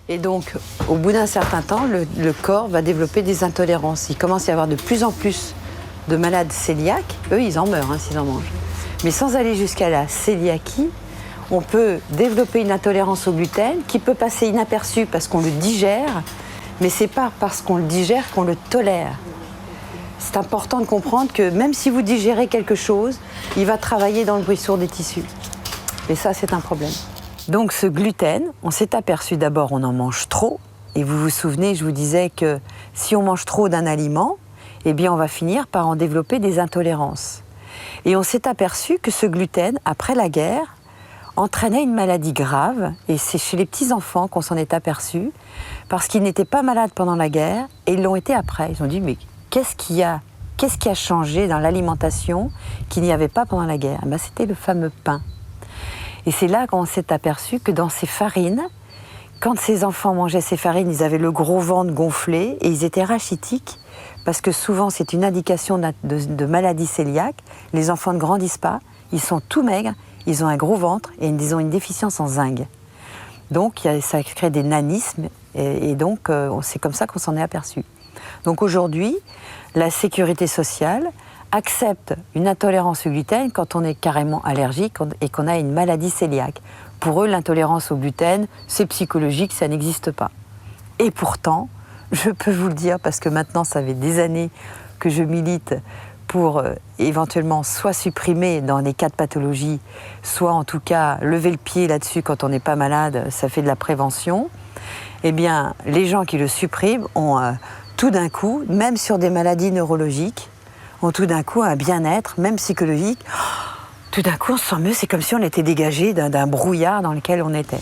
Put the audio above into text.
Et donc, au bout d'un certain temps, le corps va développer des intolérances. Il commence à y avoir de plus en plus de malades cœliaques. Eux, ils en meurent s'ils en mangent. Mais sans aller jusqu'à la cœliakie, on peut développer une intolérance au gluten qui peut passer inaperçue parce qu'on le digère, mais c'est pas parce qu'on le digère qu'on le tolère. C'est important de comprendre que même si vous digérez quelque chose, il va travailler dans le bruit sourd des tissus. Et ça, c'est un problème. Donc ce gluten, on s'est aperçu d'abord, on en mange trop. Et vous vous souvenez, je vous disais que si on mange trop d'un aliment, eh bien on va finir par en développer des intolérances. Et on s'est aperçu que ce gluten, après la guerre, entraînait une maladie grave. Et c'est chez les petits-enfants qu'on s'en est aperçu, parce qu'ils n'étaient pas malades pendant la guerre, et ils l'ont été après. Ils ont dit, mais qu'est-ce qui a changé dans l'alimentation qu'il n'y avait pas pendant la guerre? Ben, c'était le fameux pain. Et c'est là qu'on s'est aperçu que dans ces farines, quand ces enfants mangeaient ces farines, ils avaient le gros ventre gonflé et ils étaient rachitiques, parce que souvent c'est une indication de maladie cœliaque. Les enfants ne grandissent pas, ils sont tout maigres, ils ont un gros ventre et ils ont une déficience en zinc. Donc ça crée des nanismes et donc c'est comme ça qu'on s'en est aperçu. Donc aujourd'hui, la sécurité sociale accepte une intolérance au gluten quand on est carrément allergique et qu'on a une maladie cœliaque. Pour eux, l'intolérance au gluten, c'est psychologique, ça n'existe pas. Et pourtant, je peux vous le dire, parce que maintenant, ça fait des années que je milite pour éventuellement soit supprimer dans les cas de pathologie, soit en tout cas lever le pied là-dessus quand on n'est pas malade, ça fait de la prévention. Eh bien, les gens qui le suppriment ont tout d'un coup, même sur des maladies neurologiques, ont tout d'un coup un bien-être, même psychologique. Tout d'un coup, on se sent mieux, c'est comme si on était dégagé d'un brouillard dans lequel on était.